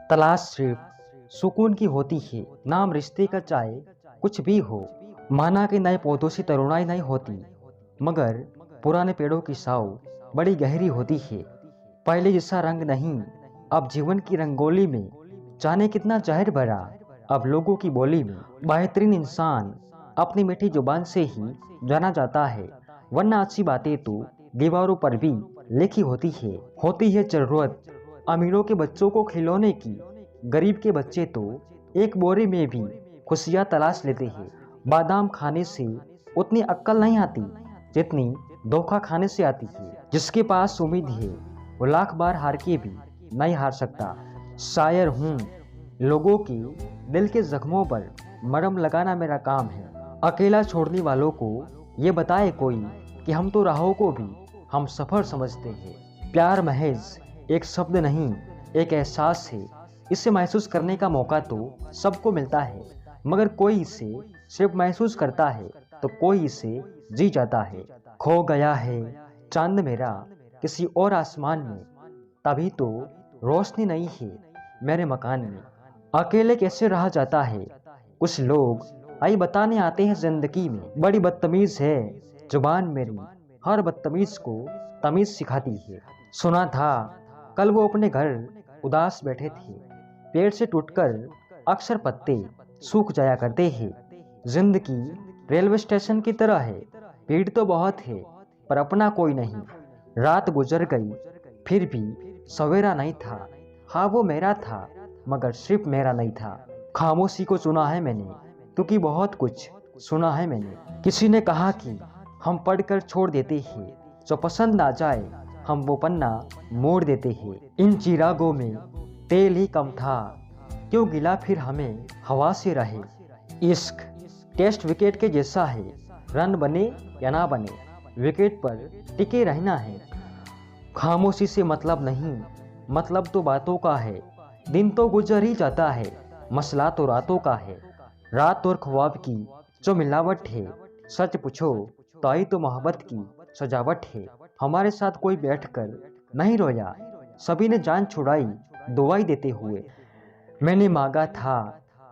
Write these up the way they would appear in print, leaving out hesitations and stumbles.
तलाश सिर्फ सुकून की होती है, नाम रिश्ते का चाहे कुछ भी हो। माना कि नए पौधों से तरुणाई नहीं होती, मगर पुराने पेड़ों की साव बड़ी गहरी होती है। पहले जैसा रंग नहीं, अब जीवन की रंगोली में जाने कितना जहर भरा। अब लोगों की बोली में बेहतरीन इंसान अपनी मीठी जुबान से ही जाना जाता है, वरना अच्छी बातें तो दीवारों पर भी लिखी होती है जरूरत अमीरों के बच्चों को खिलौने की, गरीब के बच्चे तो एक बोरे में भी खुशियाँ तलाश लेते हैं। बादाम खाने से उतनी अक्ल नहीं आती जितनी धोखा खाने से आती है। जिसके पास उम्मीद है वो लाख बार हार के भी नहीं हार सकता। शायर हूँ, लोगों के दिल के जख्मों पर मरहम लगाना मेरा काम है। अकेला छोड़ने वालों को ये बताए कोई कि हम तो राहों को भी हम सफ़र समझते हैं। प्यार महज एक शब्द नहीं, एक एहसास है। इसे महसूस करने का मौका तो सबको मिलता है, मगर कोई इसे सिर्फ महसूस करता है तो कोई इसे जी जाता है। खो गया है चांद मेरा किसी और आसमान में, तभी तो रोशनी नहीं है मेरे मकान में। अकेले कैसे रहा जाता है, कुछ लोग आई बताने आते हैं जिंदगी में। बड़ी बदतमीज है जुबान मेरी, हर बदतमीज को तमीज सिखाती है। सुना था कल वो अपने घर उदास बैठे थे, पेड़ से टूटकर अक्सर पत्ते सूख जाया करते हैं। जिंदगी रेलवे स्टेशन की तरह है, भीड़ तो बहुत है पर अपना कोई नहीं। रात गुजर गई फिर भी सवेरा नहीं था। हाँ वो मेरा था, मगर सिर्फ मेरा नहीं था। खामोशी को चुना है मैंने, क्योंकि बहुत कुछ सुना है मैंने। किसी ने कहा कि हम पढ़कर छोड़ देते हैं, जो पसंद ना जाए हम वो पन्ना मोड़ देते हैं। इन चिरागों में तेल ही कम था, क्यों गिला फिर हमें हवा से रहे। इश्क टेस्ट विकेट के जैसा है, रन बने या ना बने, विकेट पर टिके रहना है। खामोशी से मतलब नहीं, मतलब तो बातों का है। दिन तो गुजर ही जाता है, मसला तो रातों का है। रात और ख्वाब की जो मिलावट है, सच पूछो तो आई तो मोहब्बत की सजावट है। हमारे साथ कोई बैठकर नहीं रोया, सभी ने जान छुड़ाई दुआई देते हुए। मैंने मांगा था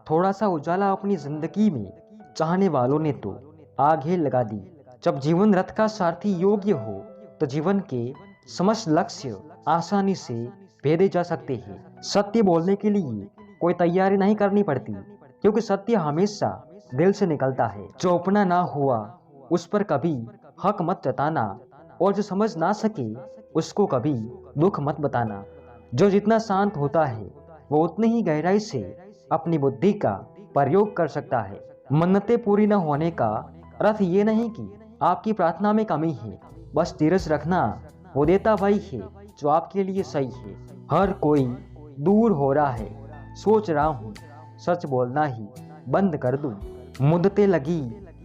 थोड़ा सा उजाला अपनी जिंदगी में, चाहने वालों ने तो आग ही लगा दी। जब जीवन रथ का सारथी योग्य हो तो जीवन के समस्त लक्ष्य आसानी से भेदे जा सकते हैं। सत्य बोलने के लिए कोई तैयारी नहीं करनी पड़ती, क्योंकि सत्य हमेशा दिल से निकलता है। जो अपना ना हुआ उस पर कभी हक मत जताना, और जो समझ ना सके उसको कभी दुख मत बताना। जो जितना शांत होता है वो उतनी ही गहराई से अपनी बुद्धि का प्रयोग कर सकता है। मन्नतें पूरी न होने का अर्थ ये नहीं कि आपकी प्रार्थना में कमी है, बस धीरज रखना वो देता वही है जो आपके लिए सही है। हर कोई दूर हो रहा है, सोच रहा हूँ सच बोलना ही बंद कर दूं। मुद्दतें लगी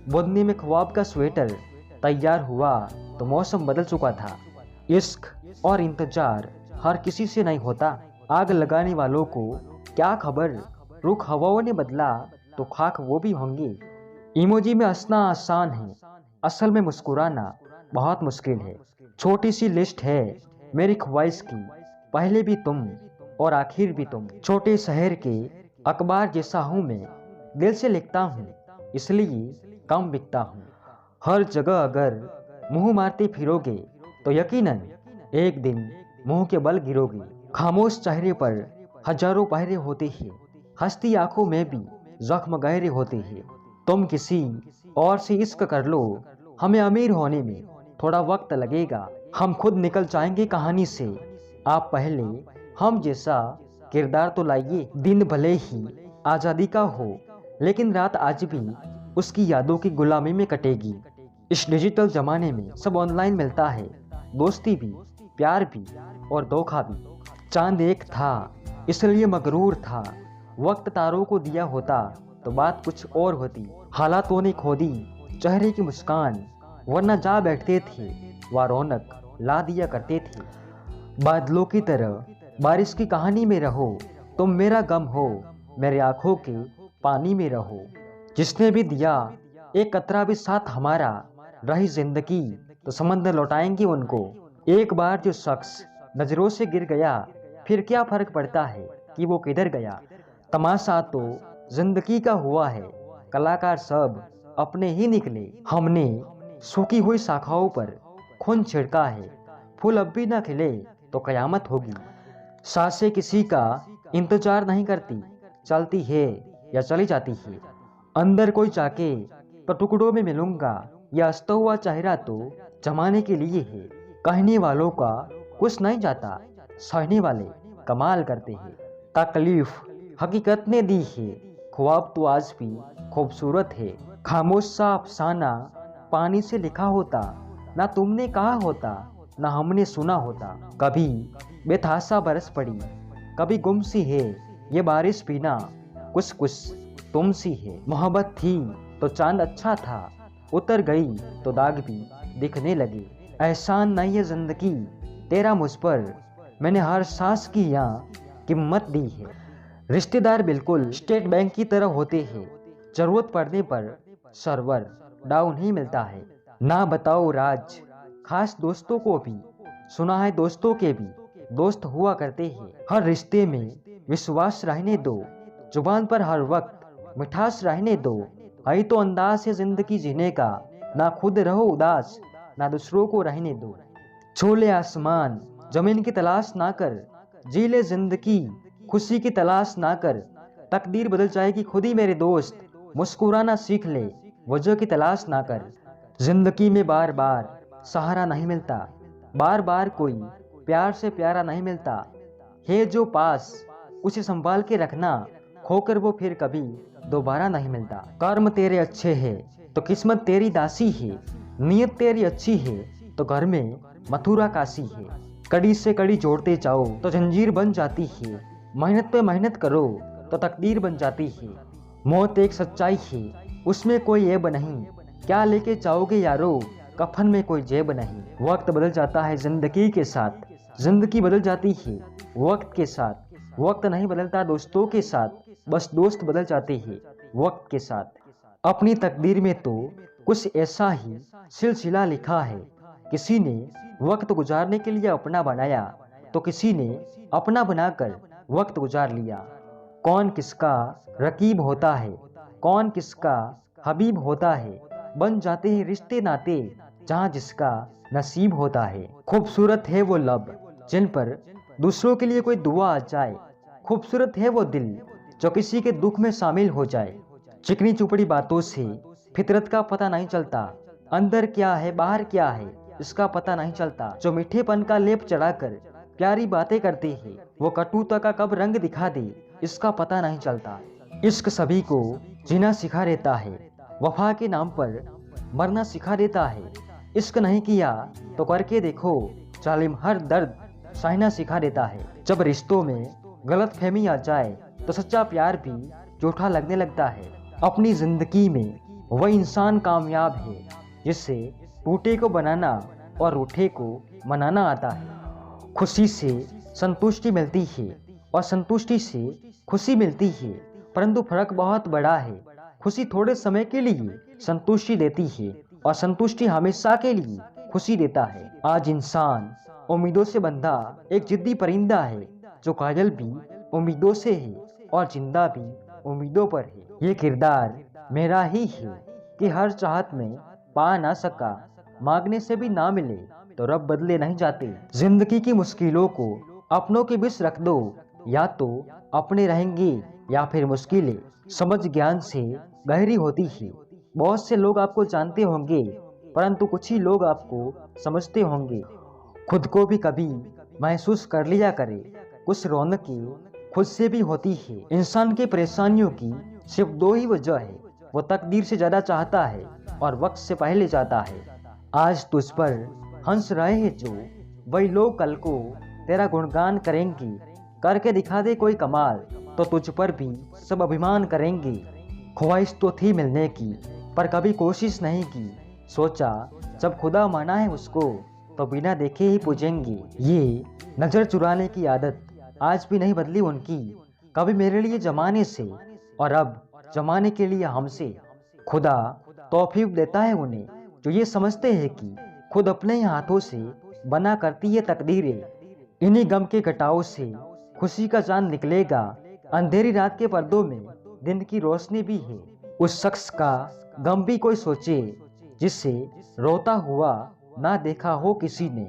बुनने में ख्वाब का स्वेटर, तैयार हुआ तो मौसम बदल चुका था। इश्क और इंतजार हर किसी से नहीं होता। आग लगाने वालों को क्या खबर, रुख हवाओं ने बदला तो खाक वो भी होंगे। इमोजी में हंसना आसान है, असल में मुस्कुराना बहुत मुश्किल है। छोटी सी लिस्ट है मेरी ख्वाहिश की, पहले भी तुम और आखिर भी तुम। छोटे शहर के अखबार जैसा हूँ मैं, दिल से लिखता हूँ इसलिए कम बिकता हूँ। हर जगह अगर मुंह मारते फिरोगे तो यकीनन एक दिन मुंह के बल गिरोगे। खामोश चेहरे पर हजारों पहरे होते हैं, हंसती आंखों में भी जख्म गहरे होते हैं। तुम किसी और से इश्क कर लो, हमें अमीर होने में थोड़ा वक्त लगेगा। हम खुद निकल जाएंगे कहानी से, आप पहले हम जैसा किरदार तो लाइए। दिन भले ही आज़ादी का हो, लेकिन रात आज भी उसकी यादों की गुलामी में कटेगी। इस डिजिटल जमाने में सब ऑनलाइन मिलता है, दोस्ती भी, प्यार भी और धोखा भी। चांद एक था इसलिए मगरूर था, वक्त तारों को दिया होता तो बात कुछ और होती। हालातों ने खो दी चेहरे की मुस्कान, वरना जा बैठते थे वह रौनक ला दिया करते थे। बादलों की तरह बारिश की कहानी में रहो, तुम मेरा गम हो, मेरे आंखों के पानी में रहो। जिसने भी दिया एक कतरा भी साथ हमारा, रही जिंदगी तो समंदर लौटाएंगे उनको। एक बार जो शख्स नजरों से गिर गया फिर क्या फर्क पड़ता है, कि वो किधर गया। तमाशा तो जिंदगी का हुआ है, कलाकार सब अपने ही निकले। हमने सूखी हुई शाखाओं पर खून छिड़का है, फूल अब भी न खिले तो कयामत होगी। सांसें किसी का इंतजार नहीं करती, चलती है या चली जाती है। अंदर कोई जाके तो टुकड़ों में मिलूंगा, या अस्त हुआ चेहरा तो जमाने के लिए है। कहने वालों का कुछ नहीं जाता, सहने वाले कमाल करते हैं। तकलीफ हकीकत ने दी है, ख्वाब तो आज भी खूबसूरत है। खामोश सा अफसाना पानी से लिखा होता, ना तुमने कहा होता ना हमने सुना होता। कभी बेतहासा बरस पड़ी, कभी गुम सी है ये बारिश भी ना, कुछ कुछ तुम सी है। मोहब्बत थी तो चांद अच्छा था, उतर गई तो दाग भी दिखने लगे। एहसान नहीं है जिंदगी तेरा मुझ पर, मैंने हर सांस की यहाँ कीमत दी है। रिश्तेदार बिल्कुल स्टेट बैंक की तरह होते हैं, जरूरत पड़ने पर सर्वर डाउन ही मिलता है। ना बताओ राज खास दोस्तों को भी, सुना है दोस्तों के भी दोस्त हुआ करते हैं। हर रिश्ते में विश्वास रहने दो, जुबान पर हर वक्त मिठास रहने दो। यही तो अंदाज है जिंदगी जीने का, ना खुद रहो उदास ना दूसरों को रहने दो। छोले आसमान जमीन की तलाश ना कर, जी ले जिंदगी खुशी की तलाश ना कर। तकदीर बदल जाएगी खुद ही मेरे दोस्त, मुस्कुराना सीख ले वजह की तलाश ना कर। जिंदगी में बार बार सहारा नहीं मिलता, बार बार कोई प्यार से प्यारा नहीं मिलता। है जो पास उसे संभाल के रखना, खोकर वो फिर कभी दोबारा नहीं मिलता। कर्म तेरे अच्छे है तो किस्मत तेरी दासी है, नीयत तेरी अच्छी है तो घर में मथुरा काशी है। कड़ी से कड़ी जोड़ते जाओ तो जंजीर बन जाती है, मेहनत पे मेहनत करो तो तकदीर बन जाती है। मौत एक सच्चाई है उसमें कोई ऐब नहीं, क्या लेके जाओगे यारो कफन में कोई जेब नहीं। वक्त बदल जाता है जिंदगी के साथ, जिंदगी बदल जाती है वक्त के साथ। वक्त नहीं बदलता दोस्तों के साथ, बस दोस्त बदल जाते हैं वक्त के साथ। अपनी तकदीर में तो कुछ ऐसा ही सिलसिला लिखा है, किसी ने वक्त गुजारने के लिए अपना बनाया तो किसी ने अपना बनाकर वक्त गुजार लिया। कौन किसका रकीब होता है, कौन किसका हबीब होता है, बन जाते हैं रिश्ते नाते जहाँ जिसका नसीब होता है। खूबसूरत है वो लब जिन पर दूसरों के लिए कोई दुआ आ जाए, खूबसूरत है वो दिल जो किसी के दुख में शामिल हो जाए। चिकनी चुपड़ी बातों से फितरत का पता नहीं चलता, अंदर क्या है बाहर क्या है इसका पता नहीं चलता। जो मीठेपन का लेप चढ़ाकर प्यारी बातें करते हैं, वो कटुता का कब रंग दिखा दे इसका पता नहीं चलता। इश्क सभी को जीना सिखा देता है, वफा के नाम पर मरना सिखा देता है। इश्क नहीं किया तो करके देखो, जालिम हर दर्द सहना सिखा देता है। जब रिश्तों में गलत फहमी आ जाए तो सच्चा प्यार भी झूठा लगने लगता है। अपनी जिंदगी में वह इंसान कामयाब है जिससे टूटे को बनाना और रूठे को मनाना आता है। खुशी से संतुष्टि मिलती है और संतुष्टि से खुशी मिलती है, परंतु फर्क बहुत बड़ा है। खुशी थोड़े समय के लिए संतुष्टि देती है और संतुष्टि हमेशा के लिए खुशी देता है। आज इंसान उम्मीदों से बंधा एक जिद्दी परिंदा है, जो कायल भी उम्मीदों से है और जिंदा भी उम्मीदों पर है। ये किरदार मेरा ही है कि हर चाहत में पा ना सका, मांगने से भी ना मिले तो रब बदले नहीं जाते। जिंदगी की मुश्किलों को अपनों के बीच रख दो, या तो अपने रहेंगे या फिर मुश्किलें। समझ ज्ञान से गहरी होती है, बहुत से लोग आपको जानते होंगे परंतु कुछ ही लोग आपको समझते होंगे। खुद को भी कभी महसूस कर लिया करे, कुछ रौनकें खुद से भी होती है। इंसान की परेशानियों की सिर्फ दो ही वजह है, वो तकदीर से ज्यादा चाहता है और वक्त से पहले जाता है। आज तुझ पर हंस रहे हैं जो, वही लोग कल को तेरा गुणगान करेंगे। करके दिखा दे कोई कमाल तो तुझ पर भी सब अभिमान करेंगे। ख्वाहिश तो थी मिलने की पर कभी कोशिश नहीं की, सोचा जब खुदा माना है उसको तो बिना देखे ही पूजेंगे। ये नजर चुराने की आदत आज भी नहीं बदली उनकी, कभी मेरे लिए जमाने से और अब जमाने के लिए हमसे। खुदा तौफीक देता है उन्हें जो ये समझते हैं कि खुद अपने ही हाथों से बना करती है तकदीरें। इन्हीं गम के घटाओं से खुशी का चांद निकलेगा, अंधेरी रात के पर्दों में दिन की रोशनी भी है। उस शख्स का गम भी कोई सोचे जिसे रोता हुआ ना देखा हो किसी ने।